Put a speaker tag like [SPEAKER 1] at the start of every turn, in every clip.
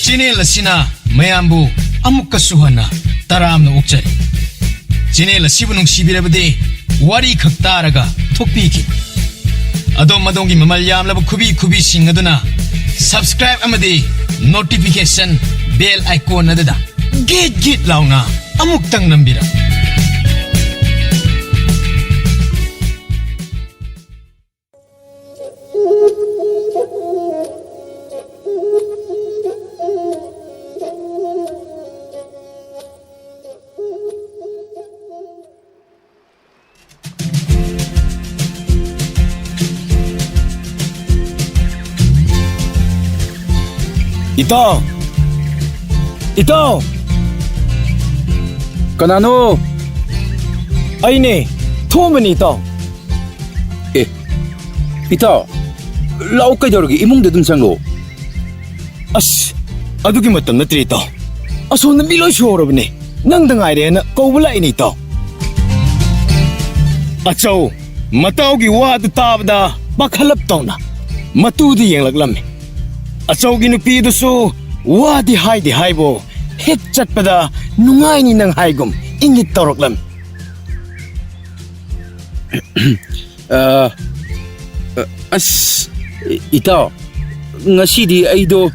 [SPEAKER 1] Channel asina mayambu amukka suhana taramna ukjari. Channel asibu nungsibirabadi wari khak taraga thokpiki. Adom madongi mamal yamlaba kubi sing aduna subscribe amadi notification bell icon adada git launa amuktang nambira.
[SPEAKER 2] Ito! Kanano? Ay ne, tuman ito.
[SPEAKER 3] Ito, lao kay daragi imong dadun sang lo.
[SPEAKER 2] As, adugi matang na trito. Aso na miloy siyoro ba ni? Nang dangay rin na kawala inito. Atso, matawgi wad tabda, bakhalap taw na. Matudi yung laglam. Atso ginupido so, wadi hay bo. Hit chat pada, nungay ni nang haygom, ingit torok lam.
[SPEAKER 3] Ito, ngasidi ay do,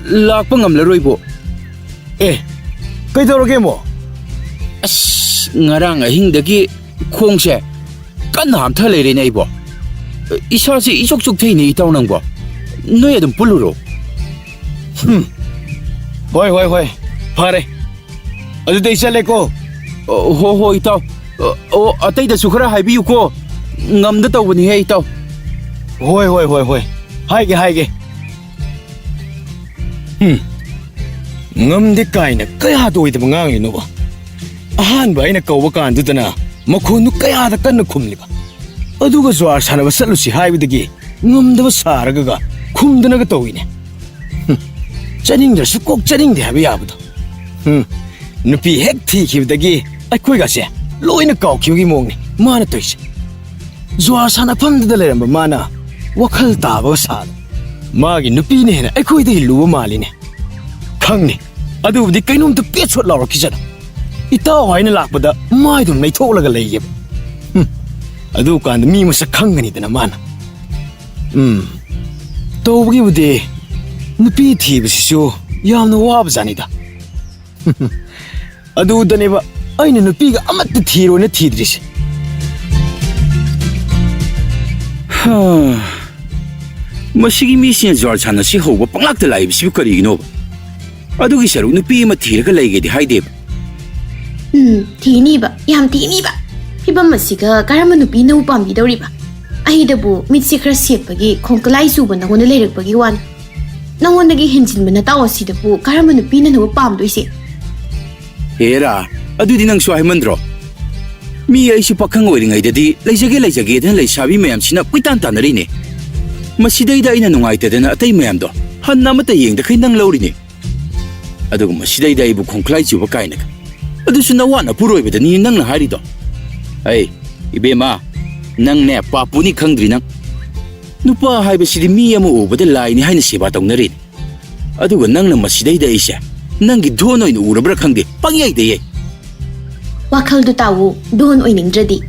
[SPEAKER 3] lakpang amlaroy po.
[SPEAKER 2] Kay torok mo?
[SPEAKER 3] Ngarang ahingdagi, kung siya, kanaham talay rin ay po. Isa si isok-sok tayo ni itaw nang po. Noy adong puluro.
[SPEAKER 2] Hoy, pare. Ado tayo sa leko.
[SPEAKER 3] Ho, itaw. Atay da sukara haibiyo ko. Ngamda taw ba niya itaw?
[SPEAKER 2] Hoy. Haige. Ngamdi kay na kaya to ito mga ngino ba? Ahan ba ay nagkawakan doon na makuno kaya da kan na kumli ba? Ado ka suwar sana ba salo si haibi dagi ngamda ba saraga ka kumda na gatawin eh. Chaning da sukok chaning di habi yabdo. Nupi hek tikibdagi ay kuy kasi loy na kaukiyugi mong ni mana to isa. Zuwa sana pamdadala ba mana wakal taba sada. Magi nupi ni na ay kuy di luwa mali ni. Kang ni adu di kainong to pietsot laro kisana. Itaw ay nalakpada may dun may tolaga layib. Adu ka mi mo sa kang ganito naman. Tawagi mo di nupi tiba siyo yam na wabzanida. Adu daniba ay na nupi ka amat na tiro na tidris.
[SPEAKER 3] Masigi misi niya George na si Hoba panglak na live siya karigino ba? Adu gisaro nupi matira ka lagi di haide ba?
[SPEAKER 4] Tini ba? Yam tini ba? Pibam masiga karama nupi na upam bidaw riba. Ay dabu mitsi krasip pagi kung kalay suban ako nalirig pagi wan. Nangon nagi hinsin ba na tao si dabu karama nupi na upam do isi.
[SPEAKER 3] Hera, adu din ang suhay mandro. Miya ay si pakang oiling ay dadi, laysage dan laysabi mayam sina kuitanta na rin eh. Masiday-day na nungay tada na atay mayam do, han namatayeng da kayo nang laurin eh. Adu kung masiday-day bukong klay siya bakay nag. Adu sunawa na puroy ba ni nang nahari do. Ay, ibe ma, nang ne papuni kang drinang. Nupa hay ba si di miya mo ubad alay ni hay na siya batong na rin. Adu kung nang masiday-day siya, nang gidonoy na urabra kang di, pangyay-day eh.
[SPEAKER 4] Wakal do tawo, doon oy ning dradi.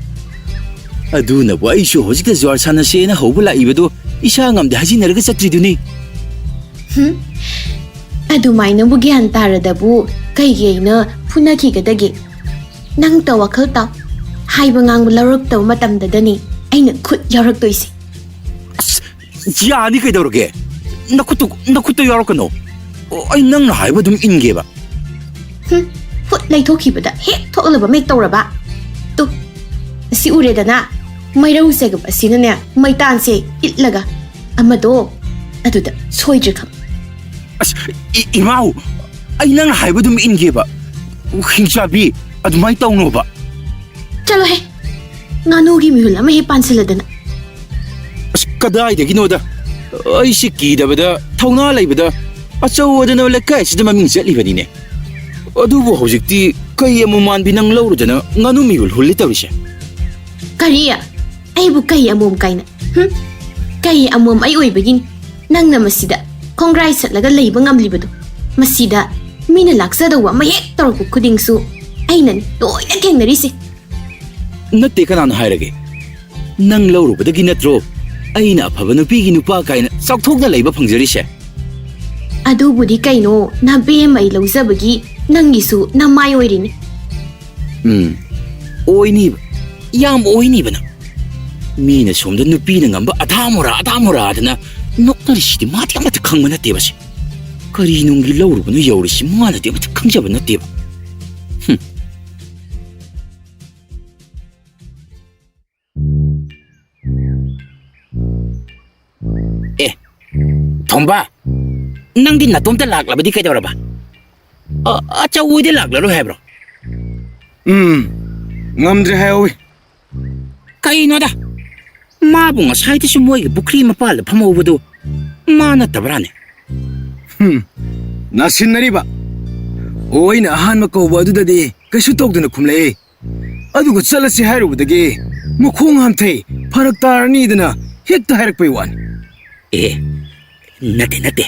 [SPEAKER 3] Adu na ba isyo hojik na zuwar sana siya na hobala iba do, isa ngam di hasin naraga sa trido ni.
[SPEAKER 4] Adu may na bugyan tara dabu, kay gay na punaki kadagi. Nang tawakal taw, hay ba ngang larok taw matamdadani, ay nagkut yarak to isi.
[SPEAKER 3] Yani kay daroge, nakuto yarok ano, ay nang nahay ba dum inge ba?
[SPEAKER 4] Hut lay thoki ba da, he thok ba may tawra ba? Tu, si ure da na, may raw sa gaba sina niya, may tansi, itlaga, amado, adu da, soy jikam.
[SPEAKER 3] Imaw, ay nang nahay ba dum inge ba? Hingsabi, at may taw no ba?
[SPEAKER 4] Chalo he, nga nugi mi hula, may hipan sila da na.
[SPEAKER 3] Kaday da ginoda, ay si kida ba da, taw na alay ba da, at sa uwa da na wala kaya sa damaming sali ba din eh. Adu bo hojik ti kaya mo man binang lauro da na nga numihul huli taw siya.
[SPEAKER 4] Kariya, ay bu kaya amom kay na. Kaya amom ay oy bagin, nang namasida, kongray sa laga laybang amli ba do? ꯃꯁꯤꯗ ꯃꯤꯅ ꯂꯥꯛꯆꯗꯧꯕ ꯑꯃ ꯍꯦꯛ ꯇꯧꯔꯛꯄ ꯈꯨꯗꯤꯡꯁꯨ ꯑꯩꯅ ꯂꯣꯏꯅ ꯊꯦꯡꯅꯔꯤꯁꯦ.
[SPEAKER 3] ꯅꯠꯇꯦ ꯀꯅꯥꯅ ꯍꯥꯏꯔꯒꯦ? ꯅꯪ ꯂꯧꯔꯨꯕꯗꯒꯤ ꯅꯠꯇ꯭ꯔꯣ ꯑꯩꯅ ꯑꯐꯕ ꯅꯨꯄꯤꯒꯤ ꯅꯨꯄꯥ ꯀꯥꯏꯅ ꯆꯥꯎꯊꯣꯛꯅ ꯂꯩꯕ ꯐꯪꯖꯔꯤꯁꯦ?
[SPEAKER 4] ꯑꯗꯨꯕꯨꯗꯤ ꯀꯩꯅꯣ ꯅꯕꯦꯝ ꯑꯩ ꯂꯧꯖꯕꯒꯤ ꯅꯪꯒꯤꯁꯨ ꯅꯃꯥꯏ ꯑꯣꯏꯔꯤꯅꯤ.
[SPEAKER 3] ꯑꯣꯏꯅꯤꯕ, ꯌꯥꯝ ꯑꯣꯏꯅꯤꯕꯅ. ꯃꯤꯅ ꯁꯣꯝꯗ ꯅꯨꯄꯤꯅ ꯉꯝꯕ ꯑꯙꯥ-ꯃꯣꯔꯥꯗꯅ ꯅꯣꯛꯅꯔꯤꯁꯤꯗꯤ ꯃꯥꯗꯤ ꯑꯃꯠꯇ ꯈꯪꯕ ꯅꯠꯇꯦꯕ ꯁꯦ. ꯀꯔꯤ ꯅꯨꯡꯒꯤ ꯂꯧꯔꯨꯕꯅꯣ ꯌꯧꯔꯤꯁꯤ ꯃꯥꯅꯗꯤ ꯑꯃꯠꯇ ꯈꯪꯖꯕ ꯅꯠꯇꯦꯕ. ꯑꯦ, ꯊꯣꯝꯕ, ꯅꯪꯗꯤ ꯅꯇꯣꯝꯇ ꯂꯥꯛꯂꯕꯗꯤ ꯀꯩꯗꯧꯔꯕ? ꯑꯆꯧꯕꯗꯤ ꯂꯥꯛꯂꯔꯣꯏ ꯍꯥꯏꯕ꯭ꯔꯣ?
[SPEAKER 2] ꯉꯝꯗ꯭ꯔꯦ ꯍꯥꯏꯍꯧꯏ.
[SPEAKER 3] ꯀꯩꯅꯣꯗ, 마부 ꯉꯁꯥꯏꯗꯁꯨ ꯃꯣꯏꯒꯤ ꯄꯨꯈ꯭ꯔꯤ ꯃꯄꯥꯜꯗ ꯐꯝꯍꯧꯕꯗꯨ ꯃꯥ ꯅꯠꯇꯕ꯭ꯔꯥꯅꯦ?
[SPEAKER 2] 나신나리바. 오이나 한마 ꯀꯧꯕ ꯑꯗꯨꯗꯗꯤ ꯀꯩꯁꯨ ꯇꯧꯗꯅ ꯈꯨꯝꯂꯛꯑꯦ. ꯑꯗꯨꯒ ꯆꯠꯂꯁꯤ ꯍꯥꯏꯔꯨꯕꯗꯒꯤ ꯃꯈꯣꯡ ꯍꯥꯝꯊꯩ ꯐꯔꯛ ꯇꯥꯔꯅꯤꯗꯅ ꯍꯦꯛꯇ ꯍꯥꯏꯔꯛꯄꯩ ꯋꯥꯅꯤ.
[SPEAKER 3] ꯑꯦ, ꯅꯠꯇꯦ.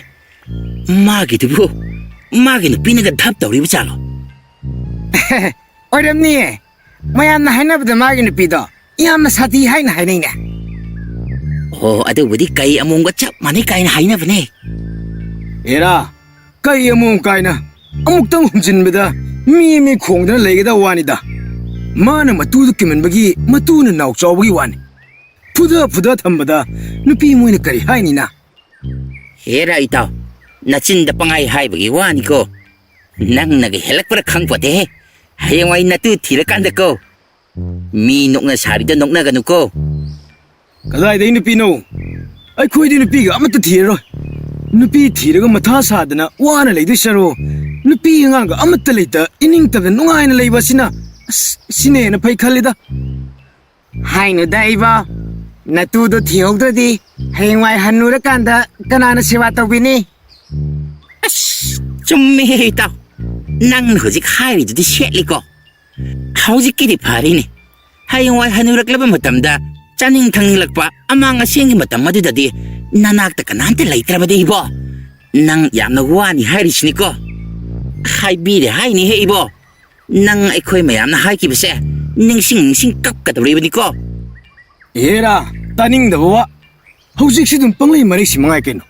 [SPEAKER 3] 마기두부 마기 ꯅꯨꯄꯤꯅꯒ ꯙꯞ ꯇꯧꯔꯤꯕ ꯖꯥꯠꯂꯣ?
[SPEAKER 2] ꯑꯣꯏꯔꯝꯅꯤꯌꯦ. ꯃꯌꯥꯝꯅ ꯍꯥꯏꯅꯕꯗ ꯃꯥꯒꯤ ꯅꯨꯄꯤꯗꯣ ꯌꯥꯝꯅ ꯁꯥꯊꯤ ꯍꯥꯏꯅ ꯍꯥꯏꯅꯩꯅꯦ.
[SPEAKER 3] ꯑꯣ, ꯑꯗꯨꯕꯨꯗꯤ ꯀꯩ ꯑꯃꯣꯝꯒ ꯆꯞ ꯃꯥꯟꯅꯩ ꯀꯥꯏꯅ ꯍꯥꯏꯅꯕꯅꯦ.
[SPEAKER 2] 에라, ꯀꯩ ꯑꯃꯣꯝ ꯀꯥꯏꯅ ꯑꯃꯨꯛꯇꯪ ꯍꯨꯝꯖꯤꯟꯕꯗ ꯃꯤ ꯈꯣꯡꯗꯅ ꯂꯩꯒꯗꯕ ꯋꯥꯅꯤꯗ. ꯃꯥꯅ ꯃꯇꯨꯗꯨ ꯀꯤꯃꯟꯕꯒꯤ ꯃꯇꯨꯅ ꯅꯥꯎ ꯆꯥꯎꯕꯒꯤ ꯋꯥꯅꯤ. ꯐꯨꯗ ꯊꯝꯕꯗ ꯅꯨꯄꯤ ꯃꯣꯏꯅ ꯀꯔꯤ ꯍꯥꯏꯅꯤꯅ?
[SPEAKER 3] ꯍꯦꯔꯥ ꯏꯇꯥꯎ, ꯅꯆꯤꯟꯗ ꯄꯪꯍꯥꯏ ꯍꯥꯏꯕꯒꯤ ꯋꯥꯅꯤꯀꯣ. ꯅꯪꯅꯒ ꯍꯦꯜꯂꯛꯄ꯭ꯔꯥ ꯈꯪꯄꯣꯠꯇꯦꯍꯦ. ꯍꯌꯦꯡꯋꯥꯏ ꯅꯇꯨ ꯊꯤꯔꯀꯥꯟꯗꯀꯣ ꯃꯤ ꯅꯣꯛꯅ ꯁꯥꯔꯤꯗꯣ ꯅꯣꯛꯅꯒꯅꯨꯀꯣ.
[SPEAKER 2] ꯀꯗꯥꯏꯗꯩ ꯅꯨꯄꯤꯅꯣ? ꯑꯩꯈꯣꯏꯗꯤ ꯅꯨꯄꯤꯒ ꯑꯃꯠꯇ ꯊꯤꯔꯔꯣꯏ. ꯅꯨꯄꯤ ꯊꯤꯔꯒ ꯃꯊꯥ ꯁꯥꯗꯅ ꯋꯥꯅ ꯂꯩꯗꯣꯏ ꯁꯔꯨ ꯅꯨꯄꯤ ꯑꯉꯥꯡꯒ ꯑꯃꯠꯇ ꯂꯩꯇ ꯏꯅꯤꯡꯇꯝꯅ ꯅꯨꯡꯉꯥꯏꯅ ꯂꯩꯕ ꯑꯁꯤꯅ ꯁꯤꯅ ꯍꯦꯟꯅ ꯐꯩ ꯈꯜꯂꯤꯗ. ꯍꯥꯏꯅꯨꯗ ꯏꯕꯣ. ꯅꯇꯨꯗꯣ ꯊꯤꯍꯧꯗ꯭ꯔꯗꯤ ꯍꯌꯦꯡꯋꯥꯏ ꯍꯟꯅꯨꯔꯀꯥꯟꯗ ꯀꯅꯥꯅ ꯁꯦꯕꯥ ꯇꯧꯕꯤꯅꯤ?
[SPEAKER 3] ꯆꯨꯝꯃꯦꯍꯦ ꯏꯇꯥꯎ. ꯅꯪꯅ ꯍꯧꯖꯤꯛ ꯍꯥꯏꯔꯤꯗꯨꯗꯤ ꯁꯦꯠꯂꯤꯀꯣ. ꯍꯧꯖꯤꯛꯀꯤꯗꯤ ꯐꯔꯤꯅꯦ. ꯍꯌꯦꯡꯋꯥꯏ ꯍꯟꯅꯨꯔꯛꯂꯕ ꯃꯇꯝꯗ ꯆꯥꯅꯤꯡ ꯊꯛꯅꯤꯡꯂꯛꯄ ꯑꯃꯥꯡ ꯑꯁꯦꯡꯒꯤ ꯃꯇꯝ ꯑꯗꯨꯗꯗꯤ ꯅꯅꯥꯛꯇ ꯀꯅꯥꯝꯇ ꯂꯩꯇ꯭ꯔꯕꯗꯤ 이보. ꯅꯪ ꯌꯥꯝꯅ ꯋꯥꯅꯤ ꯍꯥꯏꯔꯤꯁꯤꯅꯤꯀꯣ. 하이비래 하이니해 이보. ꯅꯪ ꯑꯩꯈꯣꯏ ꯃꯌꯥꯝꯅ ꯍꯥꯏꯈꯤꯕꯁꯦ ꯅꯤꯡꯁꯤꯡ ꯀꯞꯀꯗꯧꯔꯤꯕꯅꯤꯀꯣ.
[SPEAKER 2] ꯑꯦꯔꯥ, ꯇꯥꯅꯤꯡꯗꯕ ꯋꯥ. ꯍꯧꯖꯤꯛꯁꯤ ꯑꯗꯨꯝ ꯄꯪꯂꯩ ꯃꯔꯩꯁꯤ ꯃꯉꯥꯏ ꯀꯩꯅꯣ.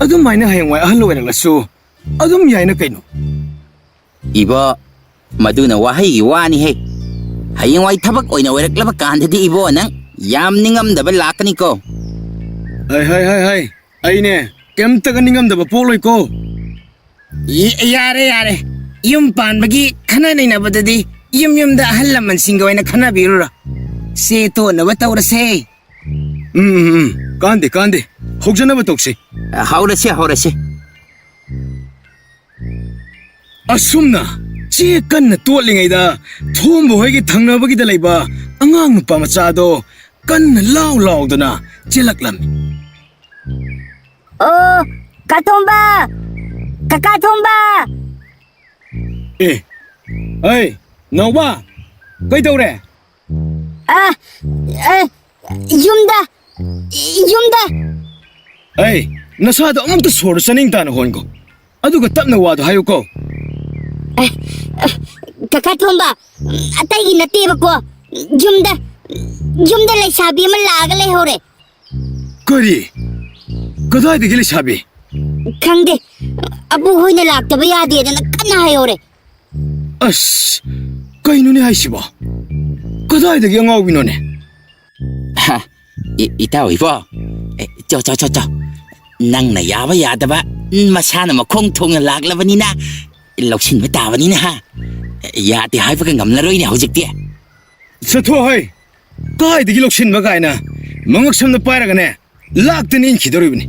[SPEAKER 2] ꯑꯗꯨꯃꯥꯏꯅ ꯍꯌꯦꯡꯋꯥꯏ ꯑꯍꯜ ꯑꯣꯏꯔꯛꯂꯁꯨ ꯑꯗꯨꯝ ꯌꯥꯏꯅ ꯀꯩꯅꯣ.
[SPEAKER 3] 이보, 마두나 와하이기 와니해. 하영와이 타박 오이나 오이락라바 깐데디 이보 낭 얌닝암다바 라까니코.
[SPEAKER 2] 하이. 아이네, 깸따가 닝암다바 폴로이코. 야래. ꯌꯨꯝ ꯄꯥꯟꯕꯒꯤ ꯈꯟꯅꯅꯩꯅꯕꯗꯗꯤ ꯌꯨꯝꯗ ꯑꯍꯜ ꯂꯃꯟꯁꯤꯡꯒ ꯑꯣꯏꯅ ꯈꯟꯅꯕꯤꯔꯨꯔꯣ. ꯁꯦ ꯇꯣꯟꯅꯕ ꯇꯧꯔꯁꯦ. ꯀꯥꯟꯗꯦ. ꯍꯧꯖꯅꯕ ꯇꯧꯁꯤ.
[SPEAKER 3] ꯍꯧꯔꯁꯦ.
[SPEAKER 2] ꯑꯁꯨꯝꯅ ꯆꯦ ꯀꯟꯅ ꯇꯣꯠꯂꯤꯉꯩꯗ ꯊꯣꯝꯕ ꯍꯣꯏꯒꯤ ꯊꯪꯅꯕꯒꯤꯗ ꯂꯩꯕ ꯑꯉꯥꯡ ꯅꯨꯄꯥ ꯃꯆꯥꯗꯣ ꯀꯟꯅ ꯂꯥꯎꯗꯅ ꯆꯦꯜꯂꯛꯂꯝꯃꯤ.
[SPEAKER 5] ꯑꯣ, ꯀꯥꯊꯣꯝꯕ! ꯀꯀꯥ ꯊꯣꯝꯕ!
[SPEAKER 2] ꯑꯩ, ꯅꯥꯎꯕ, ꯀꯩꯗꯧꯔꯦ?
[SPEAKER 5] ꯌꯨꯝꯗ!
[SPEAKER 2] ꯑꯩ, ꯅꯁꯥꯗꯣ ꯑꯃꯨꯛꯇ ꯁꯣꯔꯗ ꯆꯥꯅꯤꯡ ꯇꯥꯅ ꯍꯣꯟꯀꯣ. ꯑꯗꯨꯒ ꯇꯞꯅ ꯋꯥꯗꯣ ꯍꯥꯏꯌꯨꯀꯣ.
[SPEAKER 5] ꯀꯀꯥ ꯊꯣꯝꯕ, ꯑꯇꯩꯒꯤ ꯅꯠꯇꯦꯕꯀꯣ. ꯌꯨꯝꯗ ꯂꯩꯁꯥꯕꯤ ꯑꯃ ꯂꯥꯛꯑꯒ ꯂꯩꯍꯧꯔꯦ.
[SPEAKER 2] ꯀꯔꯤ? ꯀꯗꯥꯏꯗꯒꯤ ꯂꯩꯁꯥꯕꯤ?
[SPEAKER 5] ꯈꯪꯗꯦ. ꯑꯕꯨꯍꯣꯏꯅ ꯂꯥꯛꯇꯕ ꯌꯥꯗꯦꯗꯅ ꯀꯟꯅ ꯍꯥꯏꯍꯧꯔꯦ.
[SPEAKER 2] ꯑꯁ, ꯀꯩꯅꯣꯅꯦ ꯍꯥꯏꯁꯤꯕꯣ? ꯀꯗꯥꯏꯗꯒꯤ ꯑꯉꯥꯎꯕꯤꯅꯣꯅꯦ?
[SPEAKER 3] 이따 이보. 저. 낭나 야바 야다바 마사나 마콩 통을 락라바니나 럭신바 따바니나 야데 하이바가 ngamlaro이네 hojikti.
[SPEAKER 2] ꯆꯠꯊꯣꯛ ꯀꯥꯏꯗꯒꯤ ꯂꯧꯁꯤꯟꯕ ꯀꯥꯏꯅ ꯃꯉꯛ ꯁꯝꯅ ꯄꯥꯏꯔꯒꯅꯦ ꯂꯥꯛꯇꯅ ꯏꯟꯈꯤꯗꯧꯔꯤꯕꯅꯤ.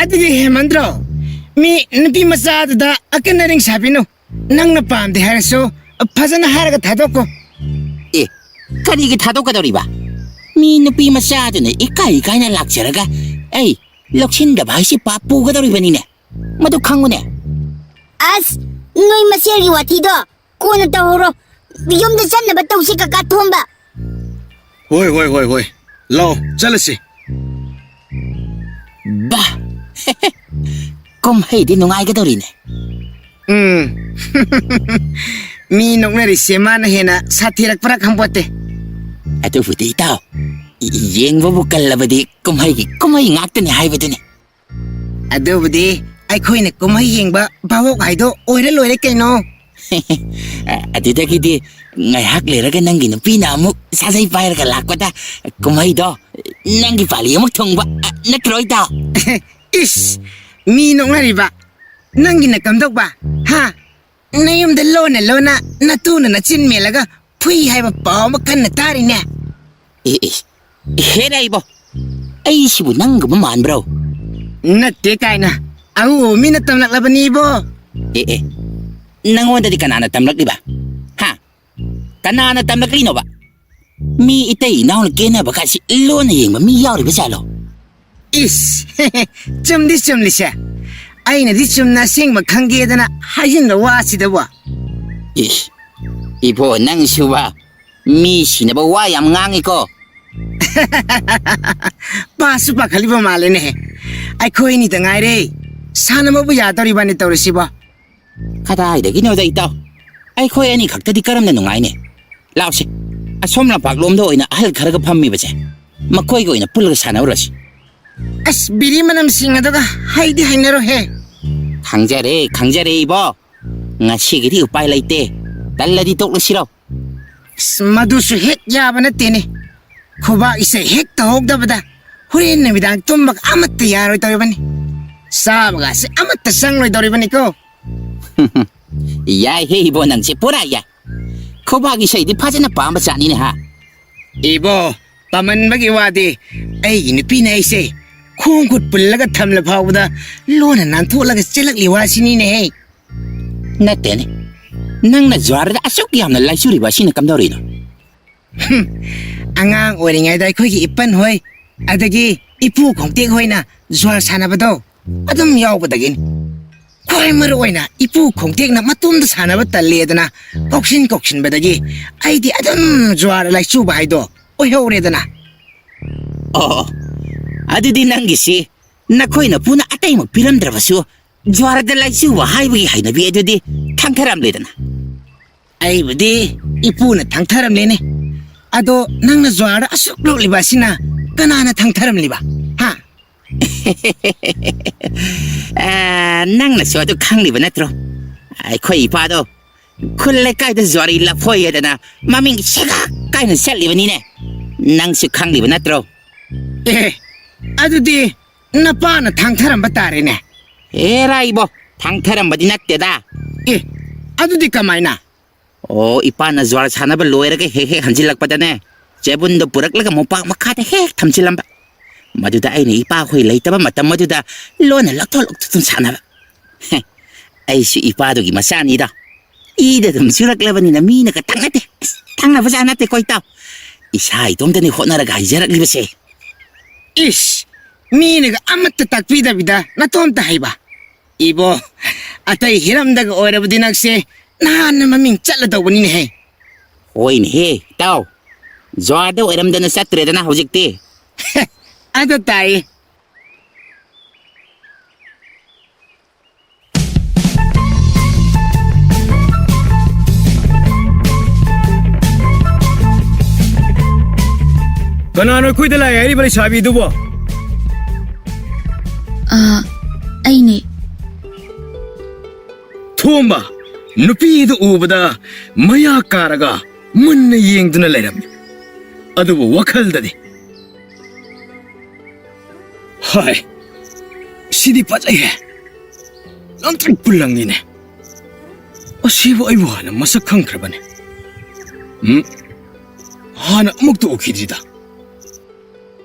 [SPEAKER 2] ꯑꯗꯨꯗꯤ ꯍꯦꯃꯟꯗ꯭ꯔꯣ. ꯃꯤ ꯅꯨꯄꯤ ꯃꯆꯥꯗꯨꯗ ꯑꯀꯟ ꯑꯔꯤꯡ ꯁꯥꯕꯤꯅꯨ. ꯅꯪꯅ ꯄꯥꯝꯗꯦ ꯍꯥꯏꯔꯁꯨ ꯐꯖꯅ ꯍꯥꯏꯔꯒ ꯊꯥꯗꯣꯛꯀꯣ.
[SPEAKER 3] ꯀꯔꯤꯒꯤ ꯊꯥꯗꯣꯛꯀꯗꯧꯔꯤꯕ? ꯃꯤ ꯅꯨꯄꯤ ꯃꯆꯥꯗꯨꯅ ꯏꯀꯥꯏꯅ ꯂꯥꯛꯆꯔꯒ ꯑꯩ ꯂꯧꯁꯤꯟꯗꯕ ꯍꯥꯏꯁꯤ ꯄꯥꯞ ꯄꯨꯒꯗꯧꯔꯤꯕꯅꯤꯅꯦ. ꯃꯗꯨ ꯈꯪꯉꯨꯅꯦ.
[SPEAKER 5] ꯑꯁ, ꯅꯣꯏ ꯃꯁꯦꯜꯒꯤ ꯋꯥꯊꯤꯗꯣ ꯀꯣꯟꯅ ꯇꯧꯍꯧꯔꯣ. ꯌꯨꯝꯗ ꯆꯠꯅꯕ ꯇꯧꯁꯤ ꯀꯀꯥ ꯊꯣꯝꯕ.
[SPEAKER 2] ꯍꯣꯏ. ꯂꯥꯎ, ꯆꯠꯂꯁꯤ.
[SPEAKER 3] ꯕꯥ, ꯀꯨꯝꯍꯩꯗꯤ ꯅꯨꯡꯉꯥꯏꯒꯗꯧꯔꯤꯅꯦ
[SPEAKER 6] ꯃꯤ ꯅꯣꯛꯅꯔꯤꯁꯦ ꯃꯥꯅ ꯍꯦꯟꯅ ꯁꯥꯊꯤꯔꯛꯄ꯭ꯔꯥ ꯈꯪꯄꯣꯠꯇꯦ
[SPEAKER 3] ꯑꯗꯨꯕꯨꯗꯤ ꯏꯇꯥꯎ ꯌꯦꯡꯕꯕꯨ ꯀꯜꯂꯕꯗꯤ ꯀꯨꯝꯍꯩ ꯉꯥꯛꯇꯅꯤ ꯍꯥꯏꯕꯗꯨꯅꯤ
[SPEAKER 6] ꯑꯗꯨꯕꯨꯗꯤ ꯑꯩꯈꯣꯏꯅ ꯀꯨꯝꯍꯩ ꯌꯦꯡꯕ ꯚꯥꯕꯣꯛ ꯍꯥꯏꯗꯣ ꯑꯣꯏꯔ ꯂꯣꯏꯔꯦ ꯀꯩꯅꯣ
[SPEAKER 3] ꯑꯗꯨꯗꯒꯤꯗꯤ ꯉꯥꯏꯍꯥꯛ ꯂꯩꯔꯒ ꯅꯪꯒꯤ ꯅꯨꯄꯤꯅ ꯑꯃꯨꯛ ꯁꯥꯖꯩ ꯄꯥꯏꯔꯒ ꯂꯥꯛꯄꯗ ꯀꯨꯝꯍꯩꯗꯣ ꯅꯪꯒꯤ ꯄꯥꯂꯤ ꯑꯃꯨꯛ ꯊꯨꯡꯕ ꯅꯠꯇ꯭ꯔꯣ ꯏꯇꯥꯎ
[SPEAKER 6] ꯏꯁ ꯃꯤ ꯅꯣꯛꯅꯔꯤꯕ ꯅꯪꯒꯤꯅ ꯀꯝꯗꯧꯕ ꯍꯥ ꯅꯌꯨꯝꯗ ꯂꯣꯟꯅ ꯂꯣꯟꯅ ꯅꯇꯨꯅ ꯅꯆꯤꯟ ꯃꯦꯜꯂꯒ ꯐꯨꯏ ꯍꯥꯏꯕ ꯄꯥꯎ ꯑꯃ ꯀꯟꯅ ꯇꯥꯔꯤꯅꯦ
[SPEAKER 3] ꯍꯦꯔ ꯏꯕꯣ ꯑꯩꯁꯤꯕꯨ ꯅꯪꯒꯨꯝꯕ ꯃꯥꯟꯕ꯭ꯔꯣ
[SPEAKER 6] ꯅꯠꯇꯦ ꯀꯥꯏꯅ ꯑꯎ ꯃꯤꯅ ꯇꯝꯂꯛꯂꯕꯅꯤ ꯏꯕꯣ
[SPEAKER 3] ꯅꯪꯉꯣꯟꯗꯗꯤ ꯀꯅꯥꯅ ꯇꯝꯂꯛꯂꯤꯕ ꯍꯥ ꯀꯅꯥꯅ ꯇꯝꯂꯛꯂꯤꯅꯣꯕ ꯃꯤ 이тай 이나오는 깨내봐 같이 일로는 얘기만 미 야우리가 잘로
[SPEAKER 6] 이씨 쯤디 쯤리샤 아이네디 쯤나 생막 관계에다나 하신다 와시다와
[SPEAKER 3] 이씨 이보 낭슈와 미시네봐 와얌 강이고
[SPEAKER 6] 바수바 칼리바 말레네 아이코이니 등아이레 사나모부 야더리바니 떠르시바
[SPEAKER 3] 가다이데기노다 있다 아이코이 애니 각다디 까름내 농아이네 라오시 ꯑꯁꯣꯝ ꯂꯝꯄꯥꯛꯂꯣꯝꯗ ꯑꯣꯏꯅ ꯑꯍꯜ ꯈꯔꯒ ꯐꯝꯃꯤꯕꯁꯦ ꯃꯈꯣꯏꯒ ꯑꯣꯏꯅ ꯄꯨꯜꯂꯒ ꯁꯥꯟꯅꯧꯔꯁꯤ
[SPEAKER 6] ꯑꯁ ꯕꯤꯔꯤ ꯃꯅꯝꯁꯤꯡ ꯑꯗꯨꯒ ꯍꯩꯗꯤ ꯍꯩꯅꯔꯣꯍꯦ
[SPEAKER 3] ꯈꯪꯖꯔꯦ 이보 ꯉꯁꯤꯒꯤꯗꯤ ꯎꯄꯥꯏ ꯂꯩꯇꯦ ꯇꯜꯂꯗꯤ ꯇꯣꯛꯂꯁꯤꯔꯣ
[SPEAKER 6] ꯑꯁ ꯃꯗꯨꯁꯨ ꯍꯦꯛ ꯌꯥꯕ ꯅꯠꯇꯦꯅꯦ ꯈꯨꯕꯥꯛ ꯏꯁꯩ ꯍꯦꯛ ꯇꯧꯍꯧꯗꯕꯗ ꯍꯣꯔꯦꯟ ꯅꯨꯃꯤꯗꯥꯡ ꯇꯨꯝꯕꯒ ꯑꯃꯠꯇ ꯌꯥꯔꯣꯏꯗꯧꯔꯤꯕꯅꯤ ꯆꯥꯕꯒꯁꯦ ꯑꯃꯠꯇ ꯆꯪꯂꯣꯏꯗꯧꯔꯤꯕꯅꯤꯀꯣ
[SPEAKER 3] ꯌꯥꯏꯍꯦ 이보 ꯅꯪꯁꯦ ꯄꯨꯔꯥ ꯌꯥꯏ ꯈꯨꯕꯥꯛ ꯏꯁꯩꯗꯤ ꯐꯖꯅ ꯄꯥꯝꯕ ꯖꯥꯠꯅꯤꯅꯦ ꯍꯥ
[SPEAKER 6] ꯏꯕꯣ ꯄꯥꯃꯟꯕꯒꯤ ꯋꯥꯗꯤ ꯑꯩꯒꯤ ꯅꯨꯄꯤꯅ ꯑꯩꯁꯦ ꯈꯣꯡ ꯈꯨꯠ ꯄꯨꯜꯂꯒ ꯊꯝꯂ ꯐꯥꯎꯕꯗ ꯂꯣꯟꯅ ꯅꯥꯟꯊꯣꯛꯂꯒ ꯆꯦꯜꯂꯛꯂꯤ ꯋꯥꯁꯤꯅꯤꯅꯦꯍꯦ
[SPEAKER 3] ꯅꯠꯇꯦꯅꯦ ꯅꯪꯅ ꯖ꯭ꯋꯥꯔꯗ ꯑꯁꯨꯛ ꯌꯥꯝꯅ ꯂꯥꯏꯆꯨꯔꯤꯕ ꯑꯁꯤꯅ ꯀꯝꯗꯧꯔꯤꯅꯣ
[SPEAKER 6] ꯑꯉꯥꯡ ꯑꯣꯏꯔꯤꯉꯩꯗ ꯑꯩꯈꯣꯏꯒꯤ ꯏꯄꯟ ꯍꯣꯏ ꯑꯗꯒꯤ ꯏꯄꯨ ꯈꯣꯡꯇꯦꯛ ꯍꯣꯏꯅ ꯖ꯭ꯋꯥꯔ ꯁꯥꯟꯅꯕꯗꯣ ꯑꯗꯨꯝ ꯌꯥꯎꯕꯗꯒꯤꯅꯤ ꯈ꯭ꯋꯥꯏ ꯃꯔꯨ ꯑꯣꯏꯅ ꯏꯄꯨ ꯈꯣꯡꯇꯦꯛꯅ ꯃꯇꯣꯝꯗ ꯁꯥꯟꯅꯕ ꯇꯜꯂꯦꯗꯅ ꯀꯧꯁꯤꯟꯕꯗꯒꯤ ꯑꯩꯗꯤ ꯑꯗꯨꯝ ꯖ꯭ꯋꯥꯔ ꯂꯥꯏꯆꯨꯕ ꯍꯥꯏꯗꯣ ꯑꯣꯏꯍꯧꯔꯦꯗꯅ
[SPEAKER 3] ꯑꯣ ꯑꯗꯨꯗꯤ ꯅꯪꯒꯤꯁꯤ ꯅꯈꯣꯏꯅ ꯄꯨꯅ ꯑꯇꯩꯃꯛ ꯄꯤꯔꯝꯗ꯭ꯔꯕꯁꯨ ꯖ꯭ꯋꯥꯔꯗ ꯂꯥꯏꯆꯨꯕ ꯍꯥꯏꯕꯒꯤ ꯍꯩꯅꯕꯤ ꯑꯗꯨꯗꯤ ꯊꯥꯡꯊꯔꯝꯂꯦꯗꯅ
[SPEAKER 6] ꯑꯩꯕꯨꯗꯤ ꯏꯄꯨꯅ ꯊꯥꯡꯊꯔꯝꯂꯦꯅꯦ ꯑꯗꯣ ꯅꯪꯅ ꯖ꯭ꯋꯥꯔꯗ ꯑꯁꯨꯛ ꯂꯣꯛꯂꯤꯕ ꯑꯁꯤꯅ ꯀꯅꯥꯅ ꯊꯥꯡꯊꯔꯝꯂꯤꯕ ꯍꯥ
[SPEAKER 3] ꯅꯪꯅꯁꯨ ꯑꯗꯨ ꯈꯪꯂꯤꯕ ꯅꯠꯇ꯭ꯔꯣ ꯑꯩꯈꯣꯏ ꯏꯄꯥꯗꯣ ꯈꯨꯜ ꯂꯩꯀꯥꯏꯗ ꯖ꯭ꯋꯥꯔꯤ ꯂꯐꯣꯏ ꯍꯥꯏꯗꯅ ꯃꯃꯤꯡ ꯁꯤꯒꯥꯛ ꯀꯥꯏꯅ ꯆꯠꯂꯤꯕꯅꯤꯅꯦ ꯅꯪꯁꯨ ꯈꯪꯂꯤꯕ ꯅꯠꯇ꯭ꯔꯣ
[SPEAKER 6] ꯑꯗꯨꯗꯤ ꯅꯄꯥꯅ ꯊꯥꯡꯊꯔꯝꯕ ꯇꯥꯔꯦꯅꯦ
[SPEAKER 3] ꯍꯦꯔꯥ 이보 ꯊꯥꯡꯊꯔꯝꯕꯗꯤ ꯅꯠꯇꯦꯗ
[SPEAKER 6] ꯑꯗꯨꯗꯤ ꯀꯃꯥꯏꯅ
[SPEAKER 3] ꯑꯣ ꯏꯄꯥꯅ ꯖ꯭ꯋꯥꯔ ꯁꯥꯟꯅꯕ ꯂꯣꯏꯔꯒ ꯍꯦꯛ ꯍꯟꯖꯤꯜꯂꯛꯄꯗꯅꯦ ꯆꯦꯕꯨꯟꯗꯣ ꯄꯨꯔꯛꯂꯒ ꯃꯣꯝꯄꯥꯛ ꯃꯈꯥꯗ ꯍꯦꯛ ꯊꯝꯖꯤꯜꯂꯝꯕ ꯃꯗꯨꯗ ꯑꯩꯅ ꯏꯄꯥꯈꯣꯏ ꯂꯩꯇꯕ ꯃꯇꯝ ꯑꯗꯨꯗ ꯂꯣꯟꯅ ꯂꯧꯊꯣꯛ ꯁꯥꯟꯅꯕ ꯑꯩꯁꯨ ꯏꯄꯥꯗꯨꯒꯤ ꯃꯆꯥꯅꯤꯗ ꯏꯗ ꯑꯗꯨꯝ ꯆꯨꯔꯛꯂꯕꯅꯤꯅ ꯃꯤꯅꯒ ꯇꯪꯅꯗꯦ ꯇꯪꯅꯕꯖꯥꯠ ꯅꯠꯇꯦꯀꯣ ꯏꯇꯥꯎ ꯏꯁꯥ ꯏꯇꯣꯝꯇꯅꯤ ꯍꯣꯠꯅꯔꯒ ꯍꯩꯖꯔꯛꯂꯤꯕꯁꯦ
[SPEAKER 6] ꯏꯁ ꯃꯤꯅꯒ ꯑꯃꯠꯇ ꯇꯥꯛꯄꯤꯗꯕꯤꯗ ꯅꯇꯣꯝꯇ ꯍꯩꯕ ꯏꯕꯣ ꯑꯇꯩ ꯍꯤꯔꯝꯗꯒ ꯑꯣꯏꯔꯕꯗꯤ ꯅꯪꯁꯦ ꯅꯍꯥꯟꯅ ꯃꯃꯤꯡ ꯆꯠꯂꯗꯧꯕꯅꯤꯅꯦꯍꯦ
[SPEAKER 3] ꯍꯣꯏꯅꯦꯍꯦ ꯏꯇꯥꯎ ꯖ꯭ꯋꯥꯔꯗ ꯑꯣꯏꯔꯝꯗꯅ ꯆꯠꯇ꯭ꯔꯦꯗꯅ ꯍꯧꯖꯤꯛꯇꯤ
[SPEAKER 6] ꯑꯗꯨ ꯇꯥꯏꯌꯦ
[SPEAKER 2] ꯀꯅꯥꯅꯣ ꯑꯩꯈꯣꯏꯗ ꯂꯥꯛꯑꯦ ꯍꯥꯏꯔꯤꯕ ꯂꯩꯁꯥꯕꯤꯗꯨꯕꯣ
[SPEAKER 4] ꯑꯩꯅꯦ
[SPEAKER 2] ꯊꯣꯝꯕ ꯅꯨꯄꯤꯗꯨ ꯎꯕꯗ ꯃꯌꯥ ꯀꯥꯔꯒ ꯃꯨꯟꯅ ꯌꯦꯡꯗꯨꯅ ꯂꯩꯔꯝꯃꯤ ꯑꯗꯨꯕꯨ ꯋꯥꯈꯜꯗꯗꯤ ꯍꯥꯏ ꯁꯤꯗꯤ ꯐꯖꯩꯍꯦ ꯂꯪꯇ꯭ꯔꯤꯛ ꯄꯨꯜꯂꯪꯉꯤꯅꯦ ꯑꯁꯤꯕꯨ ꯑꯩꯕꯨ ꯍꯥꯟꯅ ꯃꯁꯛ ꯈꯪꯈ꯭ꯔꯕꯅꯦ ꯍꯥꯟꯅ ꯑꯃꯨꯛꯇ ꯎꯈꯤꯗ꯭ꯔꯤꯗ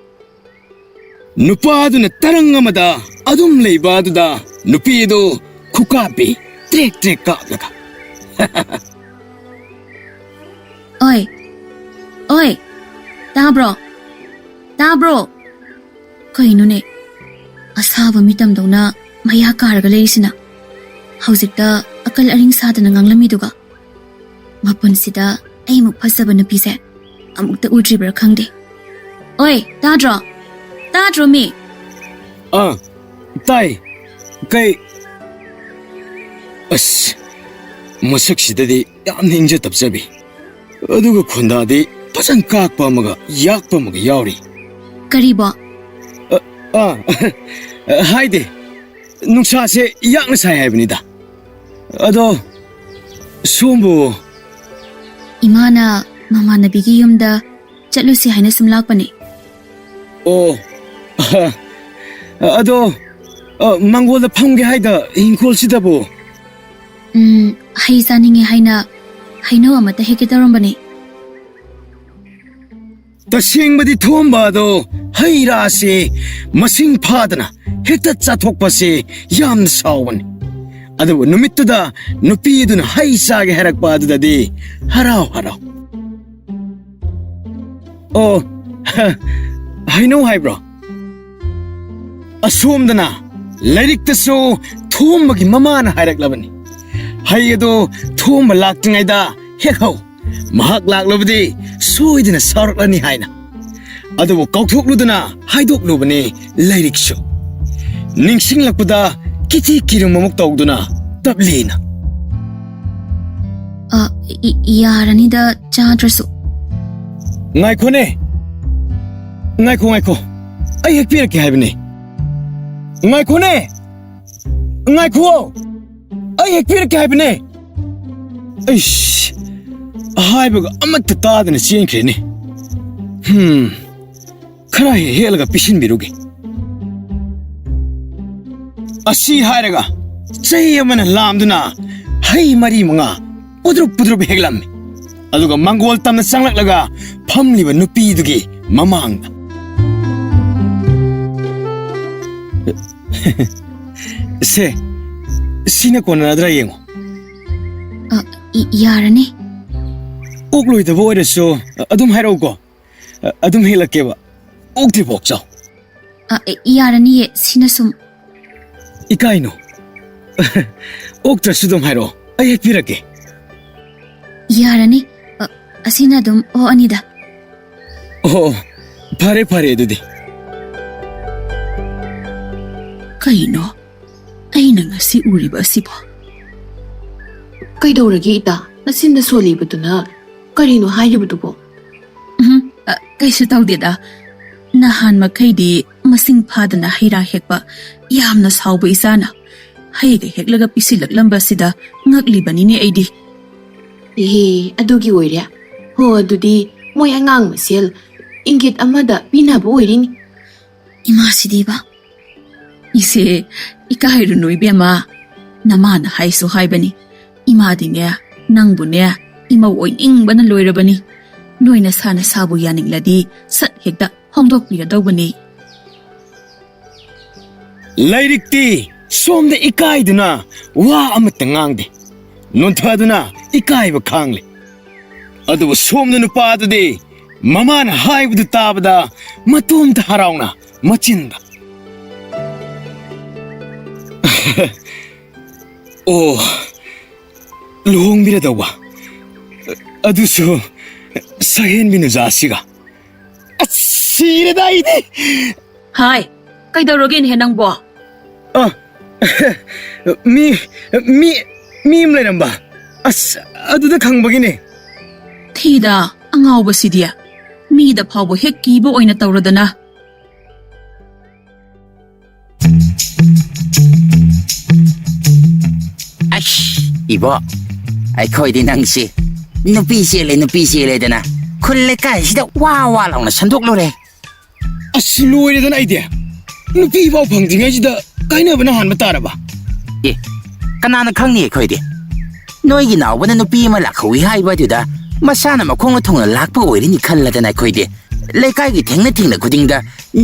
[SPEAKER 2] ꯅꯨꯄꯥꯗꯨꯅ ꯇꯔꯪ ꯑꯃꯗ ꯑꯗꯨꯝ ꯂꯩꯕ ꯑꯗꯨꯗ ꯅꯨꯄꯤꯗꯨ ꯈꯨꯀꯥꯞꯄꯤ ꯇ꯭ꯔꯦꯛ ꯇ꯭ꯔꯦꯛ ꯀꯥꯞꯂꯒ
[SPEAKER 4] ꯑꯣꯏ ꯑꯣꯏ ꯇꯥꯕ꯭ꯔꯣ ꯀꯩꯅꯣꯅꯦ ꯑꯁꯥꯕ ꯃꯤꯇꯝꯗꯧꯅ ꯃꯌꯥ ꯀꯥꯔꯒ ꯂꯩꯔꯤꯁꯤꯅ ꯍꯧꯖꯤꯛꯇ ꯑꯀꯜ ꯑꯔꯤꯡ ꯁꯥꯗꯅ ꯉꯥꯡꯂꯝꯃꯤꯗꯨꯒ ꯃꯄꯨꯟꯁꯤꯗ ꯑꯩꯃꯨꯛ ꯐꯖꯕ ꯅꯨꯄꯤꯁꯦ ꯑꯃꯨꯛꯇ ꯎꯗ꯭ꯔꯤꯕ꯭ꯔꯥ ꯈꯪꯗꯦ ꯑꯣꯏ ꯇꯥꯗ꯭ꯔꯣ ꯃꯤ
[SPEAKER 2] ꯇꯥꯏ ꯑꯁ ꯃꯁꯛꯁꯤꯗꯗꯤ ꯌꯥꯝꯅ ꯏꯪꯖ ꯇꯞꯆꯕꯤ ꯑꯗꯨꯒ ꯈꯣꯟꯗꯥꯗꯤ ꯐꯖꯅ ꯀꯥꯛꯄ ꯑꯃꯒ ꯌꯥꯛꯄ ꯑꯃꯒ ꯌꯥꯎꯔꯤ
[SPEAKER 4] ꯀꯔꯤꯕꯣ
[SPEAKER 2] ꯍꯥꯏꯗꯦ ꯅꯨꯡꯁꯥꯁꯦ ꯌꯥꯛꯅ ꯁꯥꯏ ꯍꯥꯏꯕꯅꯤꯗ ꯑꯗꯣ ꯁꯣꯝꯕꯨ
[SPEAKER 4] ꯏꯃꯥꯅ ꯃꯃꯥꯟꯅꯕꯤꯒꯤ ꯌꯨꯝꯗ ꯆꯠꯂꯨꯁꯤ ꯍꯥꯏꯅ ꯁꯨꯝ ꯂꯥꯛꯄꯅꯦ
[SPEAKER 2] ꯑꯣ ꯑꯗꯣ ꯃꯪꯒꯣꯜꯗ ꯐꯝꯒꯦ ꯍꯥꯏꯗ ꯏꯪꯈꯣꯜꯁꯤꯗꯕꯨ
[SPEAKER 4] ꯍꯩ ꯆꯥꯅꯤꯡꯉꯦ ꯍꯥꯏꯅ ꯍꯩꯅꯧ ꯑꯃꯠꯇ ꯍꯦꯛꯀꯦ ꯇꯧꯔꯝꯕꯅꯦ
[SPEAKER 2] तसेंबदी थोंबादो हई रासे मसिंग फादना हेक्ता चाथोकपसे याम सावन अदु नुमित्तुदा नुपीदुन हई सागे हरकपा अदुददी हराव हराव ओ हईनो हाइब्रो असोमदना लरिक्तसो थोंबगी ममाना हाइरकलबनी हई अदो थोंब लाक्तिङैदा हेकौ महक लाक्लबदी सोइदना सारकलनी हाइना अदुबु कौथोक्लुदना हाइदोक्लुबनी लैरिक्सु निंगसिंगलकपदा किति किरुममुक तौदुना तबलीना
[SPEAKER 4] यारनिदा चाद्रसु
[SPEAKER 2] ngaikone ngaiko ai hekpirake haibni ngaikone ngaiko ai hekpirake haibni ish haibaga amatta tadana chenkreni khara helaga pisinbiruge asi hairaga chai amana lamduna hai mari manga pudrup heglamme aduga mangol tamna changlaklaga phamliba nupidugi mamangda se sina konadra yengo
[SPEAKER 4] यारनी
[SPEAKER 2] ओक्लोइदबो ओइरसो अदुम हाइरौको अदुम हेलकेबा ओक्ति बोक्चाउ
[SPEAKER 4] यारनी सिनसुम
[SPEAKER 2] इकाइनो ओक्त्रसु दुम हाइरो अइ हेक्पिरके
[SPEAKER 4] यारनी असिना दुम ओ अनिदा
[SPEAKER 2] ओ फरे दुदि
[SPEAKER 7] कहिनो अइना ngasi uriba sibo
[SPEAKER 4] ꯀꯩꯗꯧꯔꯒꯦ ꯏꯇꯥ ꯅꯆꯤꯟꯗ ꯁꯣꯜꯂꯤꯕꯗꯨꯅ ꯀꯔꯤꯅꯣ ꯍꯥꯏꯔꯤꯕꯗꯨꯕꯣ
[SPEAKER 7] ꯀꯩꯁꯨ ꯇꯧꯗꯦꯗ ꯅꯍꯥꯟ ꯃꯈꯩꯗꯤ ꯃꯁꯤꯡ ꯐꯥꯗꯅ ꯍꯩꯔꯥ ꯍꯦꯛꯄ ꯌꯥꯝꯅ ꯁꯥꯎꯕ ꯏꯆꯥꯅ ꯍꯩꯒ ꯍꯦꯛꯂꯒ ꯄꯤꯁꯤꯜꯂꯛꯂꯝꯕꯁꯤꯗ ꯉꯛꯂꯤꯕꯅꯤꯅꯦ ꯑꯩꯗꯤ
[SPEAKER 4] ꯑꯦꯍꯦ ꯑꯗꯨꯒꯤ ꯑꯣꯏꯔꯦ ꯍꯣ ꯑꯗꯨꯗꯤ ꯃꯣꯏ ꯑꯉꯥꯡ ꯃꯁꯦꯜ ꯏꯪꯒꯤꯠ ꯑꯃꯗ ꯄꯤꯅꯕ ꯑꯣꯏꯔꯤꯅꯤ
[SPEAKER 7] ꯏꯃꯥꯁꯤꯗꯤꯕ ꯏꯁꯦ ꯏꯀꯥꯏꯔꯨꯅꯨ ꯏꯕꯦꯝꯃ ꯅꯃꯥꯅ ꯍꯥꯏꯁꯨ ꯍꯥꯏꯕꯅꯤ 이마디네 낭부네 이마 오잉버나 로이러버니 노이나 사나 사부 야닝라디 삿 헥다 홍독비라더버니
[SPEAKER 2] लाइरिक्ति सोमदे इकाइदुना वा अमत ngang de नोंथादुना इकाइबा खांगले अदुबु सोमदे नुपादुदे ममाना हाइबदु ताबदा मतोमता हराउना मचिंदा ओ लुहोंबिरदवा अदुसु सहेनबिनु जासिगा सिरदाइदे
[SPEAKER 7] हाय कैदौरगेन हे नंगबो
[SPEAKER 2] मी लेरंबा अस अदुदा खंगबगिने
[SPEAKER 7] थीदा अंगावबसिदिया मीदा फावबो हेक कीबो ओइना तौरदना
[SPEAKER 3] अश इबो ꯑꯩꯈꯣꯏꯗꯤ ꯅꯪꯁꯤ ꯅꯨꯄꯤ ꯆꯦꯜꯂꯦꯗꯅ ꯈꯨꯜ ꯂꯩꯀꯥꯏꯁꯤꯗ ꯋꯥ ꯂꯥꯎꯅ ꯁꯟꯗꯣꯛꯂꯨꯔꯦ
[SPEAKER 2] ꯑꯁ ꯂꯣꯏꯔꯦꯗꯅ ꯑꯩꯗꯤ ꯅꯨꯄꯤ ꯐꯥꯎ ꯐꯪꯗ꯭ꯔꯤꯉꯩꯁꯤꯗ ꯀꯥꯏꯅꯕꯅ ꯍꯥꯟꯕ ꯇꯥꯔꯕ
[SPEAKER 3] ꯑꯦ ꯀꯅꯥꯅ ꯈꯪꯅꯤ ꯑꯩꯈꯣꯏꯗꯤ ꯅꯣꯏꯒꯤ ꯅꯥꯎꯕꯅ ꯅꯨꯄꯤ ꯑꯃ ꯂꯥꯛꯍꯧꯏ ꯍꯥꯏꯕꯗꯨꯗ ꯃꯁꯥꯅ ꯃꯈꯣꯡꯅ ꯊꯨꯡꯅ ꯂꯥꯛꯄ ꯑꯣꯏꯔꯤꯅꯤ ꯈꯜꯂꯗꯅ ꯑꯩꯈꯣꯏꯗꯤ ꯂꯩꯀꯥꯏꯒꯤ ꯊꯦꯡꯅ ꯈꯨꯗꯤꯡꯗ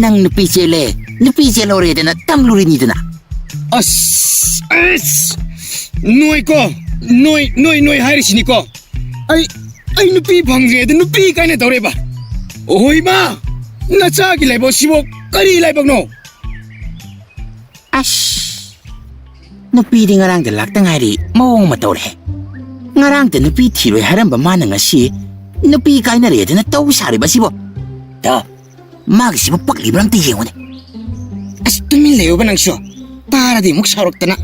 [SPEAKER 3] ꯅꯪ ꯅꯨꯄꯤ ꯆꯦꯜꯍꯧꯔꯦꯗꯅ ꯇꯝꯂꯨꯔꯤꯅꯤꯗꯅ
[SPEAKER 2] ꯑꯁ ꯅꯣꯏꯀꯣ ꯅꯣꯏ ꯍꯥꯏꯔꯤꯁꯤꯅꯤꯀꯣ ꯑꯩ ꯅꯨꯄꯤ ꯐꯪꯗ꯭ꯔꯦꯗ ꯅꯨꯄꯤ ꯀꯥꯏꯅ ꯇꯧꯔꯦꯕ ꯑꯣꯏꯃꯥ ꯅꯆꯥꯒꯤ ꯂꯥꯏꯕꯛꯁꯤꯕꯣ ꯀꯔꯤ ꯂꯥꯏꯕꯛꯅꯣ
[SPEAKER 3] ꯑꯁ ꯅꯨꯄꯤꯗꯤ ꯉꯔꯥꯡꯗ ꯂꯥꯛꯇ ꯉꯥꯏꯔꯤ ꯃꯑꯣꯡ ꯑꯃ ꯇꯧꯔꯦ ꯉꯔꯥꯡꯗ ꯅꯨꯄꯤ ꯊꯤꯔꯣꯏ ꯍꯥꯏꯔꯝꯕ ꯃꯥꯅ ꯉꯁꯤ ꯅꯨꯄꯤ ꯀꯥꯏꯅꯔꯦꯗꯅ ꯇꯧ ꯁꯥꯔꯤꯕꯁꯤꯕꯣ ꯃꯥꯒꯤꯁꯤꯕꯨ ꯄꯛꯂꯤꯕ꯭ꯔꯥ ꯑꯝꯇ ꯌꯦꯡꯉꯨꯅꯦ
[SPEAKER 2] ꯑꯁ ꯇꯨꯃꯤꯟ ꯂꯩꯌꯣꯕ ꯅꯪꯁꯨ ꯇꯥꯔꯗꯤ ꯑꯃꯨꯛ ꯁꯥꯎꯔꯛꯇꯅ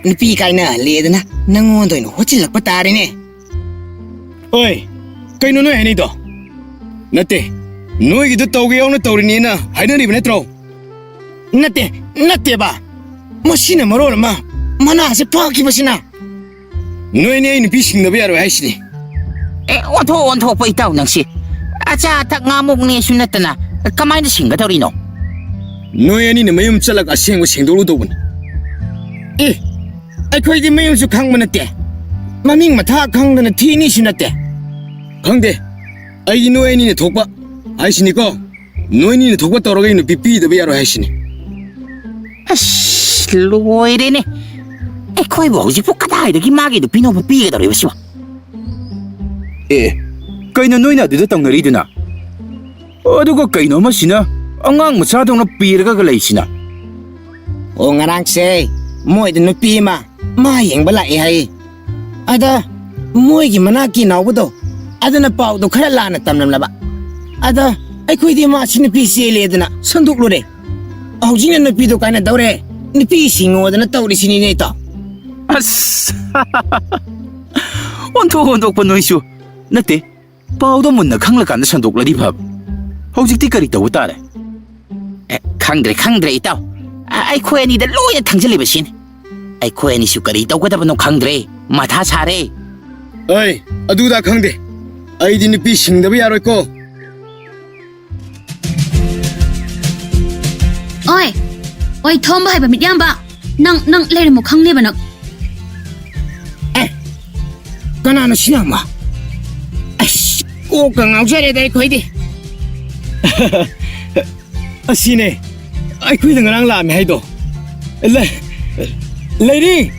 [SPEAKER 6] nupi kaina ledana nangon doino hochilak patare
[SPEAKER 2] Oi, kayno no hani do. Nate, noi gidu tawge yaw na tawrini na haina ni bane tro.
[SPEAKER 6] Nate ba masina marol ma mana se paki basina
[SPEAKER 2] Noi ni ai ni pising na bayaro haisni.
[SPEAKER 8] onto pa itaw nang si. Acha tak ngamuk ni sunatana. Kamay na singa daw rino.
[SPEAKER 2] Noi ani na mayum chalak aseng seng dolu do bun.
[SPEAKER 6] ai khoi di mayum su khang manate maming matha khang na thi ni sunate
[SPEAKER 2] Khangde. Ai noi ani ne thokpa. Haisni ko. Noi ni ne thokpa tawra ni pipi da bayaro haisni.
[SPEAKER 8] Loirene. Koy bo ji pukada da gi magi do pino pi ga daw siwa.
[SPEAKER 3] Kayna noina aduda tawnariduna. Aduga kayno masina angang machadong na piraga ga leisina.
[SPEAKER 6] o ngarang se moi de nupi ma yeng bala e hai ada moi gi mana ki naw bodo ada na pau do khara la na tamnam laba ada ai khoi di ma sin pi se le dana sanduk lo re au jing na pi do kana dawre ni pi singo dana tawri sini ne ta
[SPEAKER 3] As. onto pa noisu. Nate, paudo mun na khangla kan sandok ladi phab. Hojikti kari taw tare.
[SPEAKER 8] Khangdre itaw. Ai koy ni da loya thangjali basin. Ai koy ni su kari taw ko da no khangdre. Matha sare.
[SPEAKER 2] Oi, adu da khangde. Ai di ni pising da bayaro ko.
[SPEAKER 4] Oi thomba hai ba mit yam ba nang lere mo khang ne ba nak
[SPEAKER 6] kana na sinama ko ka ngau jare dai khoi di
[SPEAKER 2] Asine. Ai khoi da ngarang la me hai do. Lady.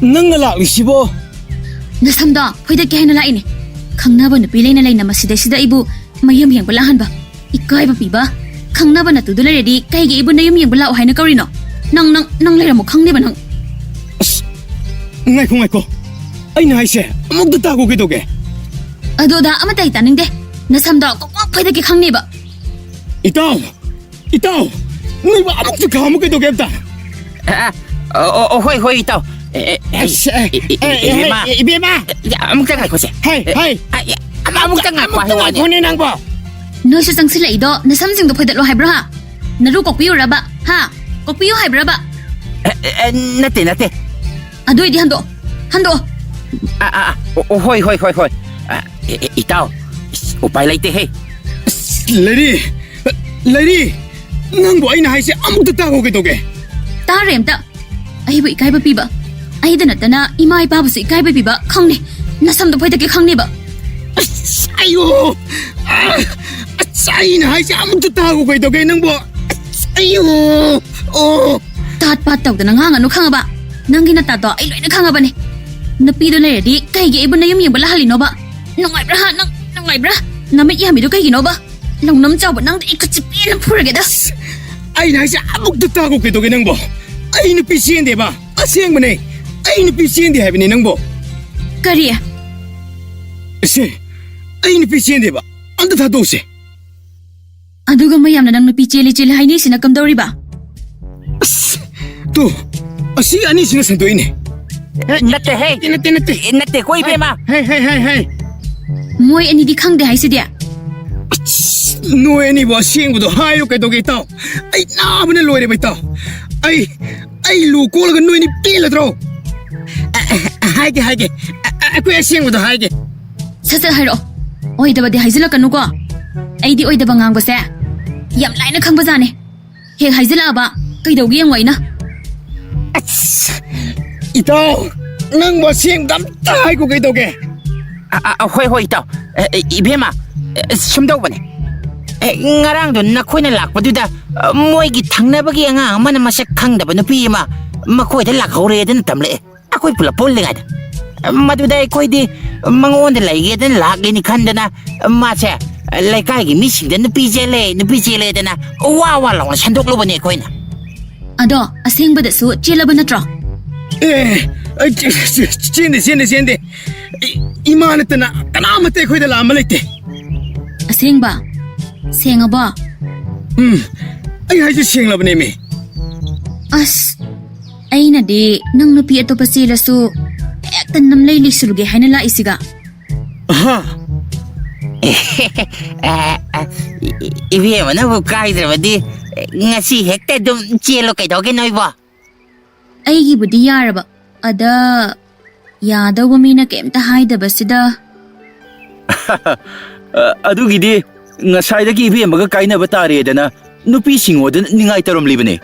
[SPEAKER 2] Nang la li sibo.
[SPEAKER 4] na samda hoida ke haina lai ne khangna ba na pi leina leina ma sida ibu mayam yang bala han ba ikai ba pi ba khangna ba na tu dule ready kai ge ibu na yam yang bala haina kauri no nang lere mo khang ne ba nang
[SPEAKER 2] Ngai ko. Ai na hai se. Amuk da ta ko ke do ge.
[SPEAKER 4] ado da ama tai taning de na samda ko hoida ke khang ne ba
[SPEAKER 2] Itaw. Noi ba amuk tu khamu ke do ge ta.
[SPEAKER 8] Hoy itaw.
[SPEAKER 6] ibema
[SPEAKER 8] Amuk tangay ko se.
[SPEAKER 2] Hai.
[SPEAKER 8] Amuk tangay ko hawa ni.
[SPEAKER 6] kone nang bo
[SPEAKER 4] no se sang sila ido na samsing do phoida lo hai bra ha na ru ko pi ra ba ha ko pi hai bra ba
[SPEAKER 8] Nate.
[SPEAKER 4] ado di hando
[SPEAKER 8] Hoy. Itaw. Upay laite he.
[SPEAKER 2] Lady. Nang bo ai na hai se amuk da ta ko ke do ge.
[SPEAKER 4] ta rem ta ai bu ikai ba pi ba ai da na ta na imai ba bu si ikai ba pi ba khang ne na sam do phoida ke khang ne ba
[SPEAKER 2] Ayo. Sai na hai se amuk da ta ko ke do ge nang bo. Ayo. Oh.
[SPEAKER 4] tat pa taw da na nga no khang ba nang gi na ta do ai loi na khang ba ne na pi do le di kai ge ibu na yam yam bala hali no ba nongai bra ha nongai bra na me ya mi do kai gi no ba long nam chaw ba nang di ka chi pi na phur ge da
[SPEAKER 2] Ai na hai se amuk da ta ko ke do ge nang bo. Ai ni pi sien de ba. Aseng ba ne. Ai ni pi sien de hai ba ne nang bo.
[SPEAKER 4] kari
[SPEAKER 2] Se. Ai ni pi sien de ba. Anda ta do se.
[SPEAKER 4] aduga mayam na nang na pi chele hai ni sina kam dori ba
[SPEAKER 2] Tu. Asi ani sina sandoi ne.
[SPEAKER 8] Nate he. Nate koy bema.
[SPEAKER 2] Hai.
[SPEAKER 4] moi ani di khang de hai se dia
[SPEAKER 2] Noi ni ba seng bu do hai ro ke do ge tao. Ai na ba ne loi re bai tao. Ai lu ko la noi ni pi la tro. Hai ge. Aku seng bu do hai ge.
[SPEAKER 4] sa sa hai ro oi da ba di hai zila kanu ko ai di oi da ba ngang ba se yam lai na khang ba za ne he hai zila ba kai do gi ngoi na
[SPEAKER 2] Itaw. Nang ba seng dam tai ko ke do ge.
[SPEAKER 8] Hoy itaw. Ibema. Sumdaw ba ne? Ngarang doon na koy na lakpa doon mo'y gitang na bagi nga man na masak kang da ba na pima makoy da lakaw rin na tamli ako'y pulapol nga da maduday ko'y di mga onda lagi da lagi ni kanda na masya lay kaya gimising da na pijele da na wawa lang na sandok lo ba niya ko'y na
[SPEAKER 4] ado aseng ba da su chela ba na tro
[SPEAKER 2] Siende. Imana tana kanamate ko da lama lite.
[SPEAKER 4] aseng ba senga ba
[SPEAKER 2] Ai hai seng la bane me.
[SPEAKER 4] as
[SPEAKER 7] ꯑꯩꯅꯗꯤ ꯅꯪ ꯅꯨꯄꯤ ꯑꯇꯣꯞꯄ ꯆꯦꯜꯂꯁꯨ ꯍꯦꯛꯇ ꯅꯝꯂꯩ ꯂꯩꯁꯤꯜꯂꯨꯒꯦ ꯍꯥꯏꯅ ꯂꯥꯛꯏꯁꯤꯒ.
[SPEAKER 2] ꯍꯥ
[SPEAKER 8] 이비에만하고 까이들어디 ngasi hekta dum chelo kaidoge noibo.
[SPEAKER 7] ꯑꯩꯒꯤꯕꯨꯗꯤ ꯌꯥꯔꯕ ꯑꯗ ꯌꯥꯗꯧꯕ ꯃꯤꯅ ꯀꯩꯝꯇ ꯍꯥꯏꯗꯕꯁꯤꯗ.
[SPEAKER 3] ꯑꯗꯨꯒꯤꯗꯤ ꯉꯁꯥꯏꯗꯒꯤ ꯏꯕꯦꯝꯃꯒ ꯀꯥꯏꯅꯕ ꯇꯥꯔꯦꯗꯅ ꯅꯨꯄꯤꯁꯤꯡꯉꯣꯗ ꯅꯤꯡꯉꯥꯏ ꯇꯧꯔꯝꯂꯤꯕꯅꯦ.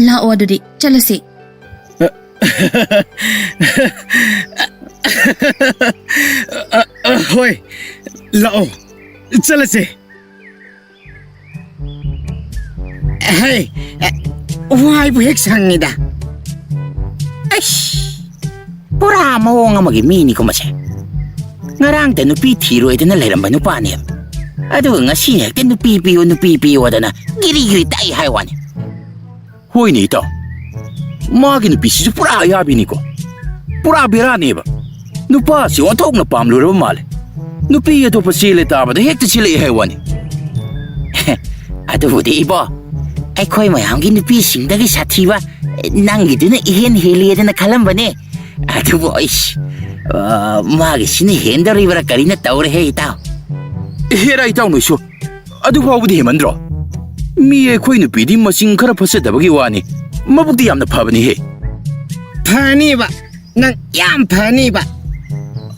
[SPEAKER 7] ꯂꯥꯛꯑꯣ ꯑꯗꯨꯗꯤ ꯆꯠꯂꯁꯤ.
[SPEAKER 2] ꯍꯣꯏ ꯂꯥꯛꯑꯣ ꯆꯠꯂꯁꯦ.
[SPEAKER 6] ꯍꯩ ꯋꯥꯏꯕꯨ ꯍꯦꯛ ꯁꯪꯉꯤꯗ.
[SPEAKER 8] Pura mawong amagi mini ko mase. Ngarang te nupi thiro edana leramba nupani. Adu ngasi hekte nupi piyo adana giri tai haiwani.
[SPEAKER 3] Hoy ni ito. Magi nupisisu pura ayabi ko. Pura birani ba. Nupa si ontok na pamluraba male. Nupi ito pa sila tabada hekte sila ihaiwani.
[SPEAKER 8] Adu di ibo. Ay koy mayamgi nupi singdagi sathiwa nangiduna ihen heli edana kalambane. Adu boys. Magi sini hendari bara karina taure he itaw.
[SPEAKER 3] Hera itaw noiso. Adu fawbudi hemandro. Mi akhoi nupidi masing khara phasadabagi wani. Mabukdi yamna phabani he.
[SPEAKER 6] ꯐꯅꯤꯕ ꯅꯪ ꯌꯥꯝ ꯐꯅꯤꯕ.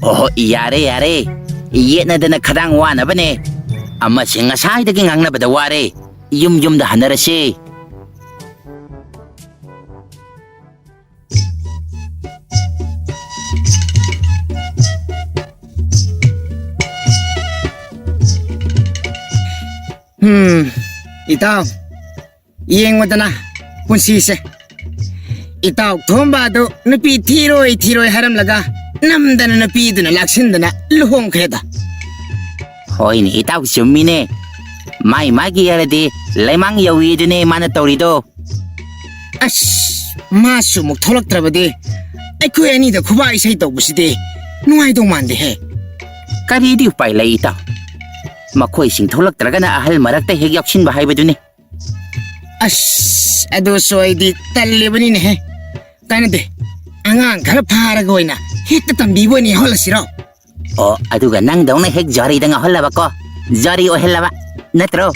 [SPEAKER 8] Oh yare. Yetnadana khadang wanabane. Ama singasaydagi ngangnabada ware. Yumda hanarase.
[SPEAKER 6] ꯏꯇꯥꯎ ꯌꯦꯡꯉꯨꯗꯅ ꯄꯨꯟꯁꯤꯁꯦ. ꯏꯇꯥꯎ ꯊꯣꯝꯕ ꯑꯗꯨ ꯅꯨꯄꯤ ꯊꯤꯔꯣꯏ ꯍꯥꯏꯔꯝꯂꯒ ꯅꯝꯗꯅ ꯅꯨꯄꯤꯗꯨꯅ ꯂꯥꯛꯁꯤꯟꯗꯅ ꯂꯨꯍꯣꯡꯈ꯭ꯔꯦꯗ.
[SPEAKER 8] Hoy ni itaw sumine. Mai magi yarade laimang yawidune mana tawrido.
[SPEAKER 6] ꯑꯁ ꯃꯥꯁꯨ ꯑꯃꯨꯛ ꯊꯣꯛꯂꯛꯇ꯭ꯔꯕꯗꯤ ꯑꯩꯈꯣꯏ ꯑꯅꯤꯗ ꯈꯨꯕꯥꯛ ꯏꯁꯩ ꯇꯧꯕꯁꯤꯗꯤ ꯅꯨꯡꯉꯥꯏꯗꯧ ꯃꯥꯟꯗꯦꯍꯦ.
[SPEAKER 8] Karidi upay lay itaw. Makoy sing tholaktragana ahal marakta heg yakshinba haibadune.
[SPEAKER 6] ꯑꯁ ꯑꯗꯨꯁꯨ ꯑꯩꯗꯤ ꯇꯜꯂꯤꯕꯅꯤꯅꯦꯍꯦ. ꯀꯥꯟꯅꯗꯦ ꯑꯉꯥꯡ ꯈꯔ ꯐꯥꯔꯒ ꯑꯣꯏꯅ ꯍꯦꯛꯇ ꯇꯝꯕꯤꯕ ꯑꯣꯏꯅ ꯌꯥꯎꯍꯜꯂꯁꯤꯔꯣ.
[SPEAKER 8] Oh aduga nang dawna heg jarida nga hollaba ko. Jari o hellaba. Natro.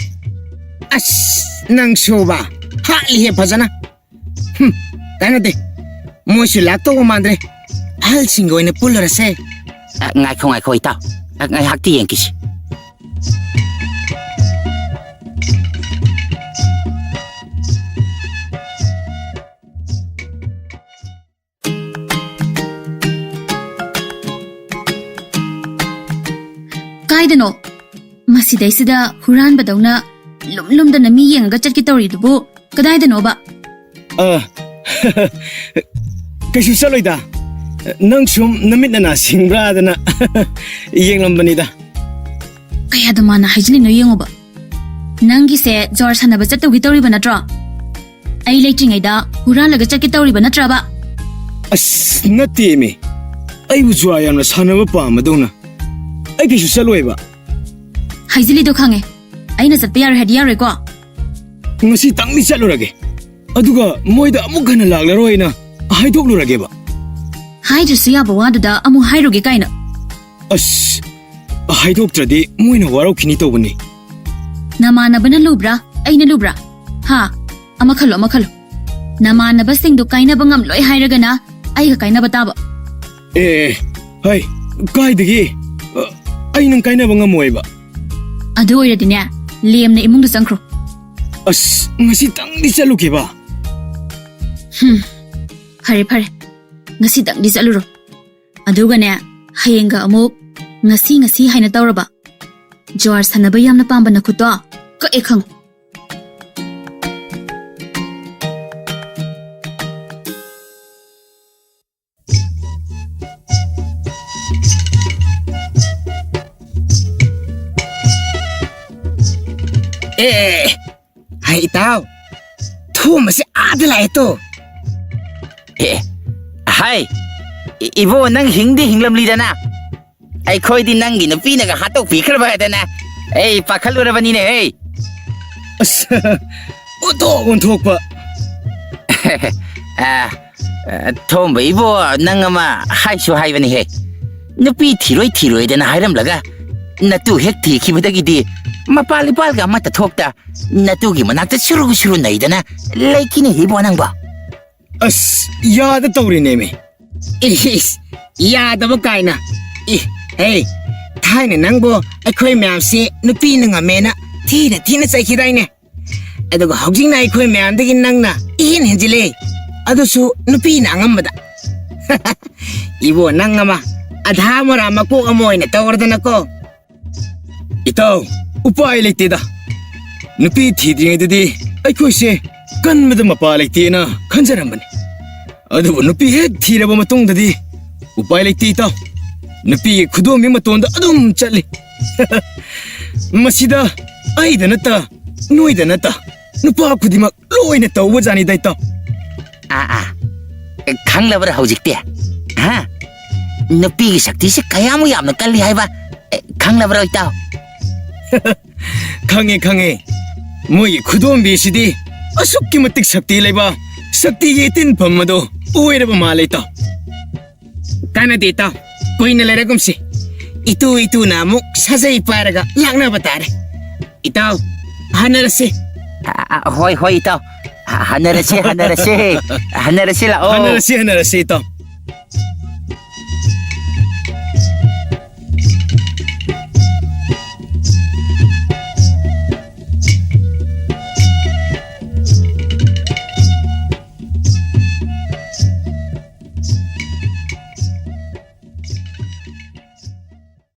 [SPEAKER 6] ꯑꯁ ꯅꯪꯁꯨꯕ ꯍꯥꯠꯂꯤꯍꯦ ꯐꯖꯅ. ꯀꯥꯟꯅꯗꯦ ꯃꯣꯏꯁꯨ ꯂꯥꯛꯇꯧꯕ ꯃꯥꯟꯗ꯭ꯔꯦ. ꯑꯍꯜꯁꯤꯡꯒ ꯑꯣꯏꯅ ꯄꯨꯜꯂꯔꯁꯦ.
[SPEAKER 8] Ngaiko itaw. Ngay hakti yenkisi.
[SPEAKER 7] ꯀꯥꯏꯗꯅꯣ ꯃꯁꯤꯗꯩꯁꯤꯗ ꯍꯨꯔꯥꯟꯕꯗꯧꯅ ꯂꯨꯝꯗꯅ ꯃꯤ ꯌꯦꯡꯉꯒ ꯆꯠꯀꯦ ꯇꯧꯔꯤꯗꯨꯕꯨ ꯀꯗꯥꯏꯗꯅꯣꯕ?
[SPEAKER 2] ꯀꯩꯁꯨ ꯆꯠꯂꯣꯏꯗ. ꯅꯪ ꯁꯨꯝ ꯅꯃꯤꯠꯅ ꯁꯤꯡꯕ꯭ꯔꯥꯗꯅ ꯌꯦꯡꯂꯝꯕꯅꯤꯗ.
[SPEAKER 7] ꯀꯌꯥꯗ ꯃꯥꯅ ꯍꯥꯏꯖꯤꯜꯂꯤꯅꯣ ꯌꯦꯡꯉꯣꯕ. ꯅꯪꯒꯤꯁꯦ ꯖꯣꯔ ꯁꯥꯟꯅꯕ ꯆꯠꯇꯧꯒꯤ ꯇꯧꯔꯤꯕ ꯅꯠꯇ꯭ꯔꯣ? ꯑꯩ ꯂꯩꯇ꯭ꯔꯤꯉꯩꯗ ꯍꯨꯔꯥꯟꯂꯒ ꯆꯠꯀꯦ ꯇꯧꯔꯤꯕ ꯅꯠꯇ꯭ꯔꯕ?
[SPEAKER 2] ꯑꯁ ꯅꯠꯇꯦꯃꯤ. ꯑꯩꯕꯨ ꯖꯨꯋꯥ ꯌꯥꯝꯅ ꯁꯥꯟꯅꯕ ꯄꯥꯝꯕꯗꯧꯅ ꯑꯩ ꯀꯩꯁꯨ ꯆꯠꯂꯣꯏꯕ.
[SPEAKER 7] ꯍꯥꯏꯖꯤꯜꯂꯤꯗꯣ ꯈꯪꯉꯦ. ꯑꯩꯅ ꯆꯠꯄ ꯌꯥꯔꯣꯏ ꯍꯥꯏꯗꯤ ꯌꯥꯔꯣꯏꯀꯣ?
[SPEAKER 2] ꯉꯁꯤ ꯇꯪꯗꯤ ꯆꯠꯂꯨꯔꯒꯦ. ꯑꯗꯨꯒ ꯃꯣꯏꯗ ꯑꯃꯨꯛ ꯍꯟꯅ ꯂꯥꯛꯂꯔꯣꯏꯅ ꯍꯥꯏꯗꯣꯛꯂꯨꯔꯒꯦꯕ.
[SPEAKER 7] ꯍꯥꯏꯗ꯭ꯔꯁꯨ ꯌꯥꯕ ꯋꯥꯗꯨꯗ ꯑꯃꯨꯛ ꯍꯥꯏꯔꯨꯒꯦ ꯀꯥꯏꯅ.
[SPEAKER 2] ꯑꯁ ꯍꯥꯏꯗꯣꯛꯇ꯭ꯔꯗꯤ ꯃꯣꯏꯅ ꯋꯥꯔꯧꯈꯤꯅꯤ ꯇꯧꯕꯅꯤ.
[SPEAKER 7] ꯅꯃꯥꯟꯅꯕꯅ ꯂꯨꯕ꯭ꯔꯥ ꯑꯩꯅ ꯂꯨꯕ꯭ꯔꯥ? ꯍꯥ ꯑꯃ ꯈꯜꯂꯣ. ꯅꯃꯥꯟꯅꯕꯁꯤꯡꯗꯣ ꯀꯥꯏꯅꯕ ꯉꯝꯂꯣꯏ ꯍꯥꯏꯔꯒꯅ ꯑꯩꯒ ꯀꯥꯏꯅꯕ ꯇꯥꯕ.
[SPEAKER 2] ꯍꯩ ꯀꯥꯏꯗꯒꯤ ꯑꯩ ꯅꯪ ꯀꯥꯏꯅꯕ ꯉꯝꯃꯣꯏꯕ.
[SPEAKER 7] ꯑꯗꯨ ꯑꯣꯏꯔꯗꯤꯅꯦ ꯂꯦꯝꯅ ꯏꯃꯨꯡꯗ ꯆꯪꯈ꯭ꯔꯣ.
[SPEAKER 2] ꯑꯁ ꯉꯁꯤ ꯇꯪꯗꯤ ꯆꯠꯂꯨꯒꯦꯕ.
[SPEAKER 7] ꯐꯔꯦ ꯉꯁꯤꯗꯪꯗꯤ ꯆꯠꯂꯨꯔꯣ. ꯑꯗꯨꯒꯅꯦ ꯍꯌꯦꯡꯒ ꯑꯃꯨꯛ ꯉꯁꯤ ꯍꯥꯏꯅ ꯇꯧꯔꯕ ꯖ꯭ꯋꯥꯔ ꯁꯥꯟꯅꯕ ꯌꯥꯝꯅ ꯄꯥꯝꯕ ꯅꯈꯨꯠꯇꯣ ꯀꯛꯑꯦ ꯈꯪꯉꯨ.
[SPEAKER 6] ꯍꯩ ꯏꯇꯥꯎ ꯊꯣꯝꯕꯁꯦ ꯑꯥꯗ ꯂꯥꯛꯑꯦ ꯇꯣ.
[SPEAKER 8] Hai. Ibo nang hingdi hinglamlidana. Ay koydi nangi nupinaga hatok pikraba dana. Hey pakhalurabani ne hey.
[SPEAKER 2] ꯑꯁ ꯑꯣꯟꯊꯣꯛꯄ
[SPEAKER 8] ꯊꯣꯝꯕ ꯏꯕꯣ ꯅꯪ ꯑꯃ ꯍꯥꯏꯁꯨ ꯍꯥꯏꯕꯅꯤꯍꯦ ꯅꯨꯄꯤ ꯊꯤꯔꯣꯏꯗꯅ ꯍꯥꯏꯔꯝꯂꯒ ꯅꯇꯨ ꯍꯦꯛ ꯊꯤꯈꯤꯕꯗꯒꯤꯗꯤ ꯃꯄꯥꯜ ꯏꯄꯥꯜꯒ ꯑꯃꯠꯇ ꯊꯣꯛꯇ ꯅꯇꯨꯒꯤ ꯃꯅꯥꯛꯇ ꯁꯨꯔꯨ ꯅꯩꯗꯅ ꯂꯩꯈꯤꯅꯤ ꯏꯕꯣ ꯅꯪꯕꯣ
[SPEAKER 2] ꯑꯁ ꯌꯥꯗ ꯇꯧꯔꯤꯅꯦꯃꯤ
[SPEAKER 6] ꯏꯁ ꯌꯥꯗꯕ ꯀꯥꯏꯅ ꯍꯦ ꯊꯥꯏꯅ ꯅꯪꯕꯨ ꯑꯩꯈꯣꯏ ꯃꯌꯥꯝꯁꯤ ꯅꯨꯄꯤꯅ ꯉꯝꯃꯦꯅ ꯊꯤꯅ ꯆꯩꯈꯤꯗꯥꯏꯅꯦ ꯑꯗꯨꯒ ꯍꯧꯖꯤꯛꯅ ꯑꯩꯈꯣꯏ ꯃꯌꯥꯝꯗꯒꯤ ꯅꯪꯅ ꯏꯍꯦꯟ ꯍꯦꯟꯖꯤꯜꯂꯦ ꯑꯗꯨꯁꯨ ꯅꯨꯄꯤꯅ ꯑꯉꯝꯕꯗ 이보 낭아마 아다모라 마고 어머이네 떠오르다나고
[SPEAKER 2] ꯏꯇꯥꯎ ꯎꯄꯥꯏ ꯂꯩꯇꯦꯗ ꯅꯨꯄꯤ ꯊꯤꯗ꯭ꯔꯤꯉꯩꯗꯗꯤ ꯑꯩꯈꯣꯏꯁꯦ ꯀꯟꯕꯗ ꯃꯄꯥ ꯂꯩꯇꯦꯅ ꯈꯟꯖꯔꯝꯕꯅꯤ ꯑꯗꯨꯕꯨ ꯅꯨꯄꯤ ꯍꯦꯛ ꯊꯤꯔꯕ ꯃꯇꯨꯡꯗꯗꯤ ꯎꯄꯥꯏ ꯂꯩꯇꯦ ꯏꯇꯥꯎ ꯅꯨꯄꯤꯒꯤ ꯈꯨꯗꯣꯝꯕꯤ ꯃꯇꯣꯟꯗ ꯑꯗꯨꯝ ꯆꯠꯂꯤ ꯃꯁꯤꯗ ꯑꯩꯗ ꯅꯠꯇ ꯅꯣꯏꯗ ꯅꯠꯇ ꯅꯨꯄꯥ ꯈꯨꯗꯤꯡꯃꯛ ꯂꯣꯏꯅ ꯇꯧꯕꯖꯥꯅꯤꯗ ꯏꯇꯥꯎ
[SPEAKER 8] ꯈꯪꯂꯕ꯭ꯔꯥ ꯍꯧꯖꯤꯛꯇꯤ ꯍꯥ ꯅꯨꯄꯤꯒꯤ ꯁꯛꯇꯤꯁꯤ ꯀꯌꯥꯃꯨꯛ ꯌꯥꯝꯅ ꯀꯜꯂꯤ ꯍꯥꯏꯕ ꯈꯪꯂꯕ꯭ꯔꯥ ꯏꯇꯥꯎ
[SPEAKER 2] ꯈꯪꯉꯦ ꯃꯣꯏꯒꯤ ꯈꯨꯗꯣꯝꯕꯤꯁꯤꯗꯤ ꯑꯁꯨꯛꯀꯤ ꯃꯇꯤꯛ ꯁꯛꯇꯤ ꯂꯩꯕ ꯁꯛꯇꯤꯒꯤ ꯇꯤꯟꯐꯝ ꯑꯗꯣ ꯑꯣꯏꯔꯕ ꯃꯥꯜꯂꯦ ꯏꯇꯥꯎ
[SPEAKER 6] 까나데 있다 보이는 레라금씨 이뚜 나무 사자이 빠라가 락나바 따래 이따 하늘씨
[SPEAKER 8] 호이 이따 하늘씨 라오
[SPEAKER 2] 하늘씨 이따